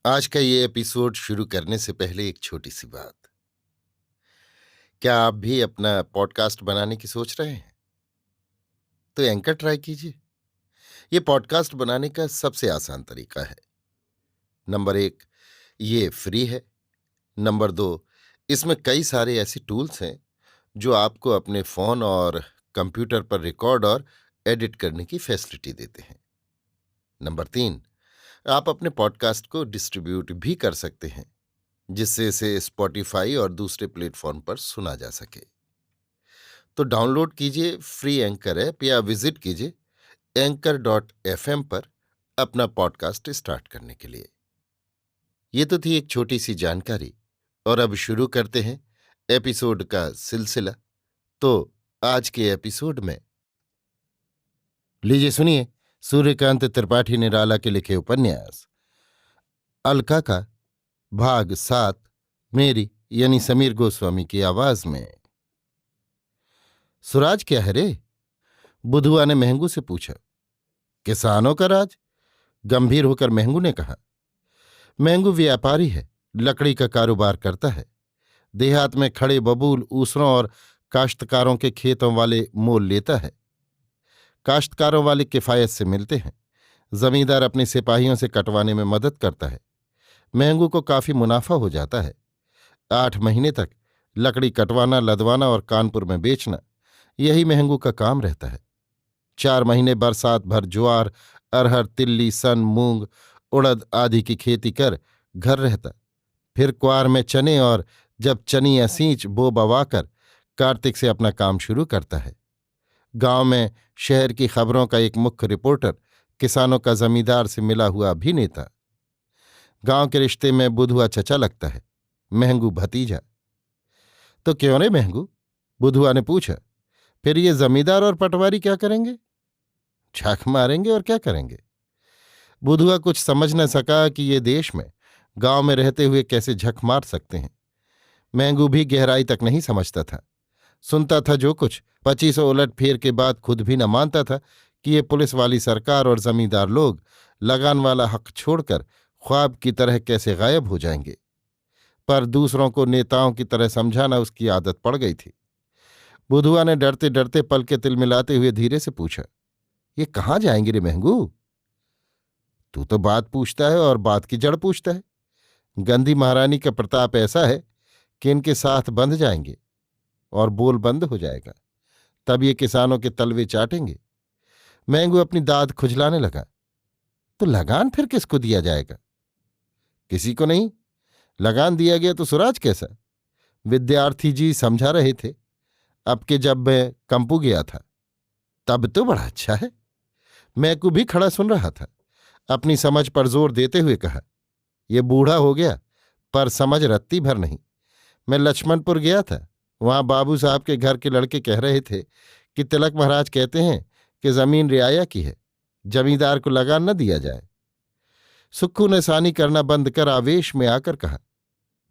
आज का ये एपिसोड शुरू करने से पहले एक छोटी सी बात। क्या आप भी अपना पॉडकास्ट बनाने की सोच रहे हैं? तो एंकर ट्राई कीजिए। ये पॉडकास्ट बनाने का सबसे आसान तरीका है। नंबर 1, ये फ्री है। नंबर 2, इसमें कई सारे ऐसे टूल्स हैं जो आपको अपने फोन और कंप्यूटर पर रिकॉर्ड और एडिट करने की फैसिलिटी देते हैं। नंबर 3, आप अपने पॉडकास्ट को डिस्ट्रीब्यूट भी कर सकते हैं, जिससे इसे स्पॉटिफाई और दूसरे प्लेटफॉर्म पर सुना जा सके। तो डाउनलोड कीजिए फ्री एंकर ऐप या विजिट कीजिए anchor.fm पर अपना पॉडकास्ट स्टार्ट करने के लिए। ये तो थी एक छोटी सी जानकारी, और अब शुरू करते हैं एपिसोड का सिलसिला। तो आज के एपिसोड में लीजिए सुनिए सूर्यकांत त्रिपाठी निराला के लिखे उपन्यास अलका का भाग 7, मेरी यानी समीर गोस्वामी की आवाज में। सुराज क्या है रे? बुधुआ ने महंगू से पूछा। किसानों का राज, गंभीर होकर महंगू ने कहा। महंगू व्यापारी है, लकड़ी का कारोबार करता है। देहात में खड़े बबूल, ऊसरों और काश्तकारों के खेतों वाले मोल लेता है। काश्तकारों वाले किफायत से मिलते हैं। जमींदार अपने सिपाहियों से कटवाने में मदद करता है। महंगू को काफी मुनाफा हो जाता है। 8 महीने तक लकड़ी कटवाना, लदवाना और कानपुर में बेचना, यही महंगू का काम रहता है। 4 महीने बरसात भर ज्वार, अरहर, तिल्ली, सन, मूंग, उड़द आदि की खेती कर घर रहता। फिर क्वार में चने, और जब चनी असींच बो बवाकर कार्तिक से अपना काम शुरू करता है। गांव में शहर की खबरों का एक मुख्य रिपोर्टर, किसानों का जमींदार से मिला हुआ अभिनेता। गांव के रिश्ते में बुधुआ चचा लगता है, महंगू भतीजा। तो क्यों रे महंगू? बुधुआ ने पूछा। फिर ये जमींदार और पटवारी क्या करेंगे? झक मारेंगे और क्या करेंगे। बुधुआ कुछ समझ न सका कि ये देश में गांव में रहते हुए कैसे झक मार सकते हैं। महंगू भी गहराई तक नहीं समझता था। सुनता था जो कुछ, 25 उलट फेर के बाद खुद भी न मानता था कि ये पुलिस वाली सरकार और जमींदार लोग लगान वाला हक छोड़कर ख्वाब की तरह कैसे गायब हो जाएंगे। पर दूसरों को नेताओं की तरह समझाना उसकी आदत पड़ गई थी। बुधुआ ने डरते डरते पल के तिल मिलाते हुए धीरे से पूछा। ये कहाँ जाएंगे रे महंगू? तू तो बात पूछता है और बात की जड़ पूछता है। गंधी महारानी का प्रताप ऐसा है कि इनके साथ बंध जाएंगे और बोल बंद हो जाएगा। तब ये किसानों के तलवे चाटेंगे। महंगू अपनी दाद खुजलाने लगा। तो लगान फिर किसको दिया जाएगा? किसी को नहीं। लगान दिया गया तो सुराज कैसा? विद्यार्थी जी समझा रहे थे। अब के जब मैं कंपू गया था तब तो बड़ा अच्छा है। मैकू भी खड़ा सुन रहा था। अपनी समझ पर जोर देते हुए कहा। ये बूढ़ा हो गया पर समझ रत्ती भर नहीं। मैं लक्ष्मणपुर गया था। वहां बाबू साहब के घर के लड़के कह रहे थे कि तिलक महाराज कहते हैं कि जमीन रियाया की है, जमींदार को लगान न दिया जाए। सुक्खू ने सानी करना बंद कर आवेश में आकर कहा।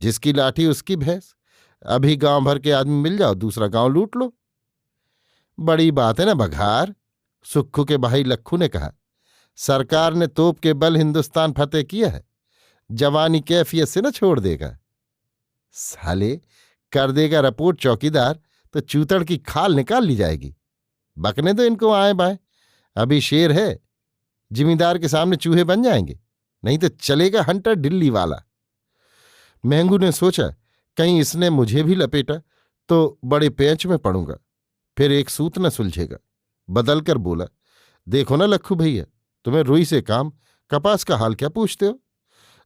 जिसकी लाठी उसकी भैंस। अभी गांव भर के आदमी मिल जाओ, दूसरा गांव लूट लो। बड़ी बात है ना बघार, सुक्खू के भाई लक्खू ने कहा। सरकार ने तोप के बल हिंदुस्तान फतेह किया है। जवानी कैफियत से न छोड़ देगा। साले, कर देगा रिपोर्ट चौकीदार तो चूतड़ की खाल निकाल ली जाएगी। बकने दो इनको आए बाएं। अभी शेर है, जिमींदार के सामने चूहे बन जाएंगे। नहीं तो चलेगा हंटर दिल्ली वाला। महंगू ने सोचा कहीं इसने मुझे भी लपेटा तो बड़े पेंच में पड़ूंगा। फिर एक सूत न सुलझेगा। बदल कर बोला। देखो ना लक्खू भैया, तुम्हें रुई से काम, कपास का हाल क्या पूछते हो?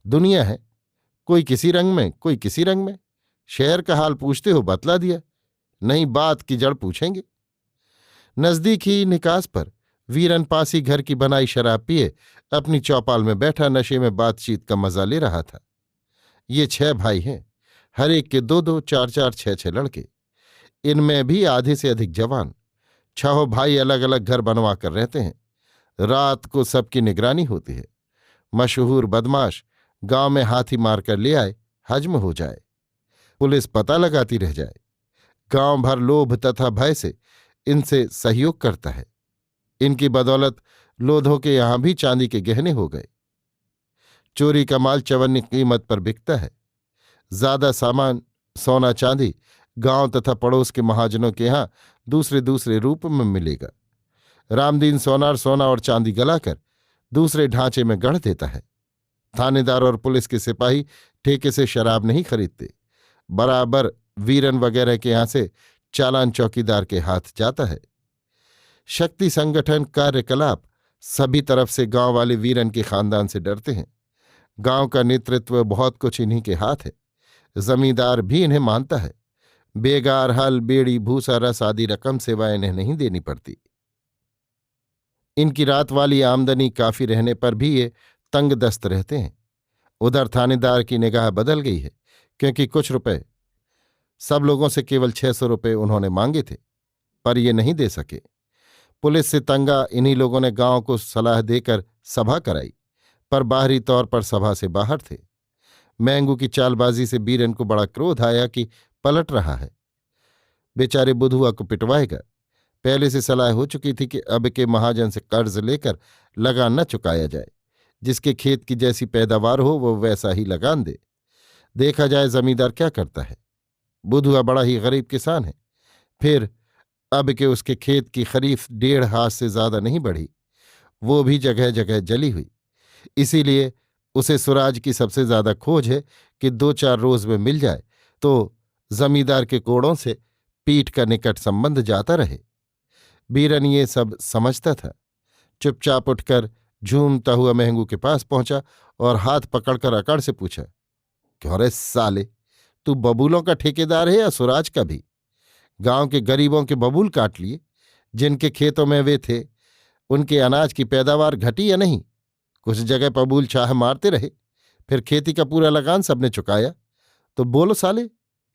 दुनिया है, कोई किसी रंग में, कोई किसी रंग में। शहर का हाल पूछते हो, बतला दिया। नहीं, बात की जड़ पूछेंगे। नजदीक ही निकास पर वीरन पासी घर की बनाई शराब पिए अपनी चौपाल में बैठा नशे में बातचीत का मजा ले रहा था। ये 6 भाई हैं, हर एक के 2-2, 4-4, 6-6 लड़के। इनमें भी आधे से अधिक जवान। 6 भाई अलग अलग घर बनवा कर रहते हैं। रात को सबकी निगरानी होती है। मशहूर बदमाश गांव में हाथी मारकर ले आए, हजम हो जाए, पुलिस पता लगाती रह जाए। गांव भर लोभ तथा भय से इनसे सहयोग करता है। इनकी बदौलत लोधों के यहां भी चांदी के गहने हो गए। चोरी का माल चवन्नी कीमत पर बिकता है। ज्यादा सामान सोना चांदी गांव तथा पड़ोस के महाजनों के यहां दूसरे दूसरे रूप में मिलेगा। रामदीन सोनार सोना और चांदी गलाकर दूसरे ढांचे में गढ़ देता है। थानेदार और पुलिस के सिपाही ठेके से शराब नहीं खरीदते, बराबर वीरन वगैरह के यहां से चालान चौकीदार के हाथ जाता है। शक्ति संगठन कार्यकलाप सभी तरफ से गांव वाले वीरन के खानदान से डरते हैं। गांव का नेतृत्व बहुत कुछ इन्हीं के हाथ है। जमींदार भी इन्हें मानता है। बेगार हल बेड़ी भूसा रस आदि रकम सिवाय इन्हें नहीं देनी पड़ती। इनकी रात वाली आमदनी काफी रहने पर भी ये तंग दस्त रहते हैं। उधर थानेदार की निगाह बदल गई है, क्योंकि कुछ रुपए सब लोगों से केवल 600 रुपये उन्होंने मांगे थे, पर ये नहीं दे सके। पुलिस से तंगा इन्हीं लोगों ने गांव को सलाह देकर सभा कराई, पर बाहरी तौर पर सभा से बाहर थे। मैंगू की चालबाजी से बीरन को बड़ा क्रोध आया कि पलट रहा है, बेचारे बुधुआ को पिटवाएगा। पहले से सलाह हो चुकी थी कि अब के महाजन से कर्ज लेकर लगान न चुकाया जाए। जिसके खेत की जैसी पैदावार हो वो वैसा ही लगान दे। देखा जाए जमींदार क्या करता है। बुधुआ बड़ा ही गरीब किसान है। फिर अब के उसके खेत की खरीफ 1.5 हाथ से ज्यादा नहीं बढ़ी, वो भी जगह जगह जली हुई। इसीलिए उसे सुराज की सबसे ज्यादा खोज है कि 2-4 रोज में मिल जाए तो जमींदार के कोड़ों से पीठ का निकट संबंध जाता रहे। बीरन ये सब समझता था। चुपचाप उठकर झूमता हुआ महंगू के पास पहुंचा और हाथ पकड़कर अकड़ से पूछा, क्यों रे साले, तू बबूलों का ठेकेदार है या सुराज का भी? गांव के गरीबों के बबूल काट लिए। जिनके खेतों में वे थे उनके अनाज की पैदावार घटी या नहीं? कुछ जगह बबूल चाह मारते रहे, फिर खेती का पूरा लगान सबने चुकाया। तो बोलो साले,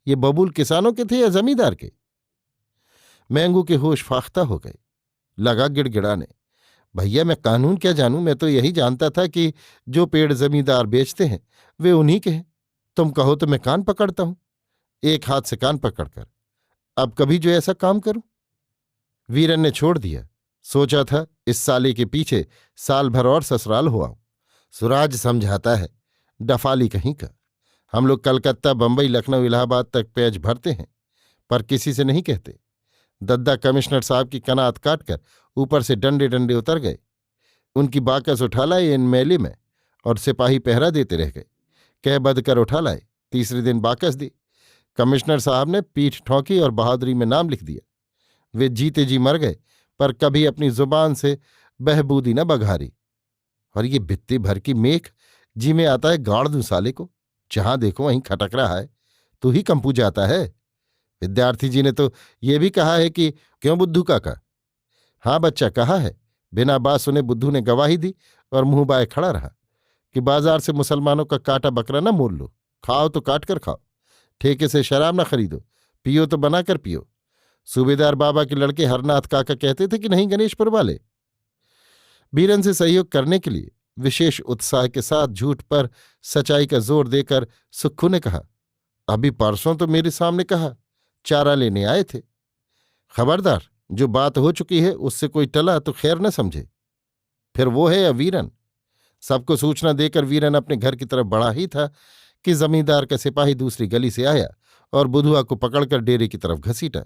ये बबूल किसानों के थे या जमींदार के? मैंगू के होश फाख्ता हो गए। लगा गिड़गिड़ाने, भैया मैं कानून क्या जानूं, मैं तो यही जानता था कि जो पेड़ जमींदार बेचते हैं वे उन्हीं के हैं। तुम कहो तो मैं कान पकड़ता हूं, एक हाथ से कान पकड़कर। अब कभी जो ऐसा काम करूं। वीरन ने छोड़ दिया। सोचा था इस साले के पीछे साल भर और ससुराल हो आऊं। सुराज समझाता है, डफाली कहीं का। हम लोग कलकत्ता बंबई लखनऊ इलाहाबाद तक पेज भरते हैं, पर किसी से नहीं कहते। दद्दा कमिश्नर साहब की कनात काटकर ऊपर से डंडे डंडे उतर गए। उनकी बाकस उठा लाए इन मेले में और सिपाही पहरा देते रह गए। कह बद कर उठा लाए, तीसरे दिन बाकस दी। कमिश्नर साहब ने पीठ ठोंकी और बहादुरी में नाम लिख दिया। वे जीते जी मर गए, पर कभी अपनी जुबान से बहबूदी न बघारी। और ये भित्ती भर की मेख जी में आता है गाड़ दूं साले को। जहां देखो वहीं खटक रहा है, तू ही कंपू जाता है। विद्यार्थी जी ने तो ये भी कहा है कि क्यों बुद्धू काका? हाँ बच्चा, कहा है। बिना बात सुने बुद्धू ने गवाही दी और मुंह बाए खड़ा रहा कि बाजार से मुसलमानों का काटा बकरा न मोल लो, खाओ तो काट कर खाओ, ठेके से शराब न खरीदो, पियो तो बनाकर पियो। सूबेदार बाबा के लड़के हरनाथ काका कहते थे कि नहीं गणेशपुर वाले। बीरन से सहयोग करने के लिए विशेष उत्साह के साथ झूठ पर सच्चाई का जोर देकर सुक्खू ने कहा, अभी परसों तो मेरे सामने कहा चारा लेने आए थे। खबरदार, जो बात हो चुकी है उससे कोई टला तो खैर न समझे। फिर वो है या वीरन? सबको सूचना देकर वीरन अपने घर की तरफ बढ़ा ही था कि जमींदार का सिपाही दूसरी गली से आया और बुधुआ को पकड़कर डेरे की तरफ घसीटा।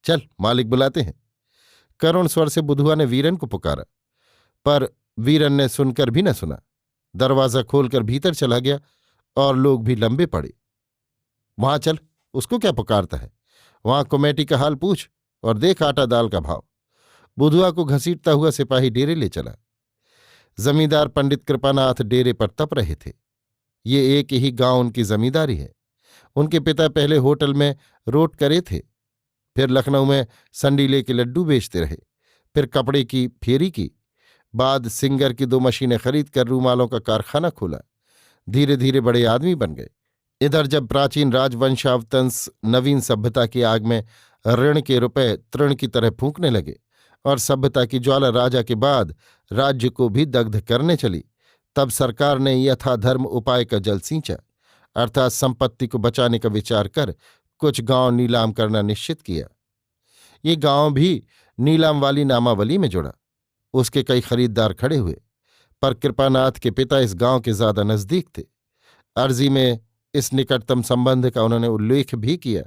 चल मालिक बुलाते हैं। करुण स्वर से बुधुआ ने वीरन को पुकारा, पर वीरन ने सुनकर भी न सुना। दरवाजा खोलकर भीतर चला गया और लोग भी लंबे पड़े। वहां चल, उसको क्या पुकारता है? वहां कमेटी का हाल पूछ और देख आटा दाल का भाव। बुधुआ को घसीटता हुआ सिपाही डेरे ले चला। जमींदार पंडित कृपानाथ डेरे पर तप रहे थे। ये एक ही गांव उनकी जमींदारी है। उनके पिता पहले होटल में रोट करे थे, फिर लखनऊ में संडीले के लड्डू बेचते रहे, फिर कपड़े की फेरी की, बाद सिंगर की 2 मशीनें खरीदकर रूमालों का कारखाना खोला। धीरे धीरे बड़े आदमी बन गए। इधर जब प्राचीन राजवंशावतंस नवीन सभ्यता की आग में ऋण के रुपए तृण की तरह फूंकने लगे और सभ्यता की ज्वाला राजा के बाद राज्य को भी दग्ध करने चली, तब सरकार ने यथाधर्म उपाय का जल सींचा, अर्थात संपत्ति को बचाने का विचार कर कुछ गांव नीलाम करना निश्चित किया। ये गांव भी नीलाम वाली नामावली में जुड़ा। उसके कई खरीददार खड़े हुए, पर कृपानाथ के पिता इस गांव के ज्यादा नजदीक थे। अर्जी में इस निकटतम संबंध का उन्होंने उल्लेख भी किया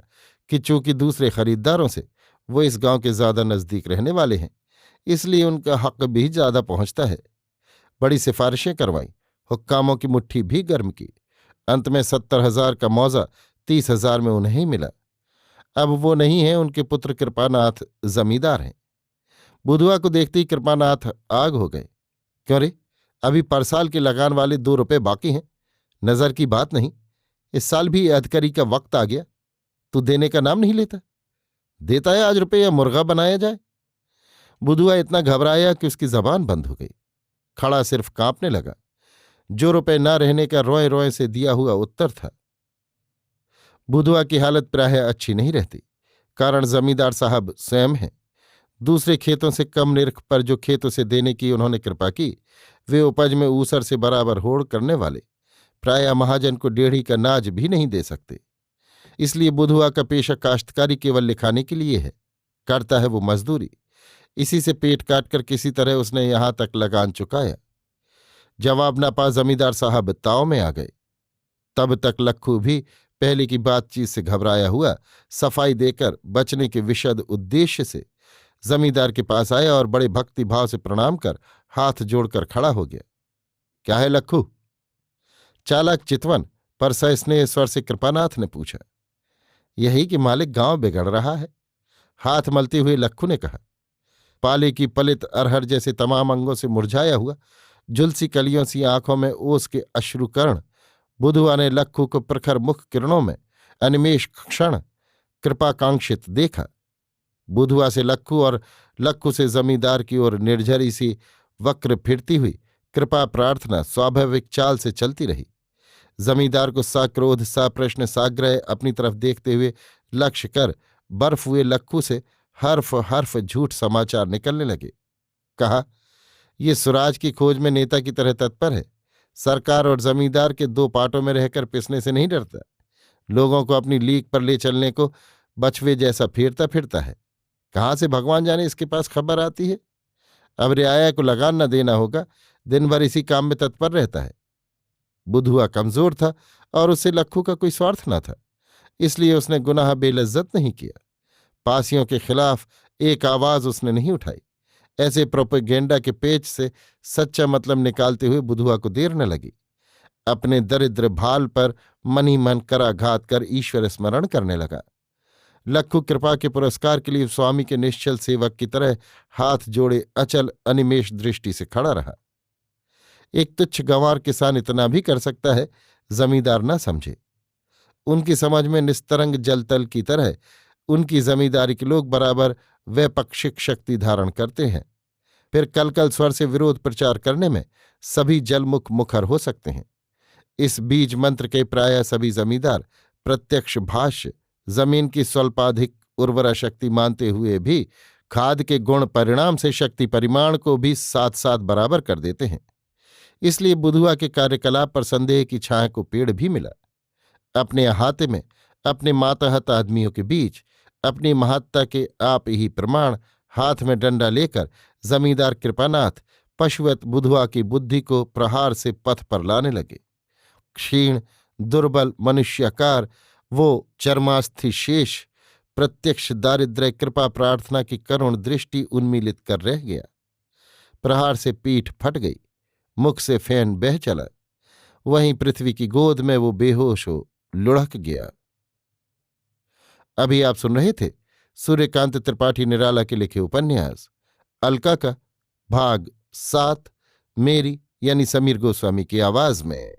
कि चूंकि दूसरे खरीदारों से वो इस गांव के ज्यादा नजदीक रहने वाले हैं, इसलिए उनका हक भी ज्यादा पहुंचता है। बड़ी सिफारिशें करवाईं, हुक्कामों की मुट्ठी भी गर्म की। अंत में 70,000 का मौजा 30,000 में उन्हें ही मिला। अब वो नहीं है, उनके पुत्र कृपानाथ जमींदार हैं। बुधवा को देखते ही कृपानाथ आग हो गए। क्यों रे, अभी परसाल के लगान वाले 2 रुपए बाकी हैं। नजर की बात नहीं, इस साल भी अधकरी का वक्त आ गया, तू देने का नाम नहीं लेता। देता है आज रुपए या मुर्गा बनाया जाए। बुधुआ इतना घबराया कि उसकी जबान बंद हो गई। खड़ा सिर्फ कांपने लगा। जो रुपए न रहने का रोए रोए से दिया हुआ उत्तर था। बुधुआ की हालत प्रायः अच्छी नहीं रहती, कारण जमींदार साहब स्वयं हैं। दूसरे खेतों से कम निरख पर जो खेत उसे देने की उन्होंने कृपा की, वे उपज में ऊसर से बराबर होड़ करने वाले प्रायः महाजन को डेढ़ी का नाज भी नहीं दे सकते। इसलिए बुधुआ का पेशा काश्तकारी केवल लिखाने के लिए है, करता है वो मजदूरी। इसी से पेट काटकर किसी तरह उसने यहां तक लगान चुकाया। जवाब न पा जमींदार साहब ताव में आ गए। तब तक लक्खू भी पहले की बातचीत से घबराया हुआ सफाई देकर बचने के विशद उद्देश्य से जमींदार के पास आया और बड़े भक्ति भाव से प्रणाम कर हाथ जोड़कर खड़ा हो गया। क्या है लक्खू? चालाक चितवन पर सस्नेह स्वर से कृपानाथ ने पूछा। यही कि मालिक गांव बिगड़ रहा है, हाथ मलते हुए लक्खू ने कहा। पाले की पलित अरहर जैसे तमाम अंगों से मुरझाया हुआ, झुलसी कलियों सी आंखों में ओस के अश्रुकर्ण बुधुआ ने लक्खू को प्रखर मुख किरणों में अनिमेष क्षण कृपाकांक्षित देखा। बुधुआ से लक्खू और लक्खू से जमींदार की ओर निर्झरी सी वक्र फिरती हुई कृपा प्रार्थना स्वाभाविक चाल से चलती रही। जमींदार को सक्रोध सप्रश्न साग्रह अपनी तरफ देखते हुए लक्ष्य कर बर्फ हुए लक्खू से हर्फ हर्फ झूठ समाचार निकलने लगे। कहा, ये सुराज की खोज में नेता की तरह तत्पर है। सरकार और जमींदार के 2 पाटों में रहकर पिसने से नहीं डरता। लोगों को अपनी लीक पर ले चलने को बछवे जैसा फेरता फिरता है। कहाँ से भगवान जाने इसके पास खबर आती है। अब रियाया को लगान न देना होगा, दिन भर इसी काम में तत्पर रहता है। बुधुआ कमजोर था और उससे लक्खू का कोई स्वार्थ न था, इसलिए उसने गुनाह बेलज्जत नहीं किया। पासियों के खिलाफ एक आवाज उसने नहीं उठाई। ऐसे प्रोपेगेंडा के पेच से सच्चा मतलब निकालते हुए बुधुआ को देर न लगी। अपने दरिद्र भाल पर मन ही मन कराघात कर ईश्वर स्मरण करने लगा। लक्खू कृपा के पुरस्कार के लिए स्वामी के निश्चल सेवक की तरह हाथ जोड़े अचल अनिमेष दृष्टि से खड़ा रहा। एक तुच्छ गंवार किसान इतना भी कर सकता है, जमींदार न समझे। उनकी समझ में निस्तरंग जलतल की तरह उनकी जमींदारी के लोग बराबर वैपक्षिक शक्ति धारण करते हैं। फिर कल स्वर से विरोध प्रचार करने में सभी जलमुख मुखर हो सकते हैं। इस बीज मंत्र के प्रायः सभी जमींदार प्रत्यक्ष भाष्य जमीन की स्वल्पाधिक उर्वरा शक्ति मानते हुए भी खाद के गुण परिणाम से शक्ति परिमाण को भी साथ साथ बराबर कर देते हैं। इसलिए बुधुआ के कार्यकलाप पर संदेह की छाया को पेड़ भी मिला। अपने अहाते में अपने मातहत आदमियों के बीच अपनी महत्ता के आप ही प्रमाण हाथ में डंडा लेकर जमींदार कृपानाथ पशुवत बुधुआ की बुद्धि को प्रहार से पथ पर लाने लगे। क्षीण दुर्बल मनुष्याकार वो चर्मास्थि शेष प्रत्यक्ष दारिद्र्य कृपा प्रार्थना की करुण दृष्टि उन्मीलित कर रह गया। प्रहार से पीठ फट गई, मुख से फैन बह चला। वहीं पृथ्वी की गोद में वो बेहोश हो लुढ़क गया। अभी आप सुन रहे थे सूर्यकांत त्रिपाठी निराला के लिखे उपन्यास अलका का भाग 7 मेरी यानी समीर गोस्वामी की आवाज में।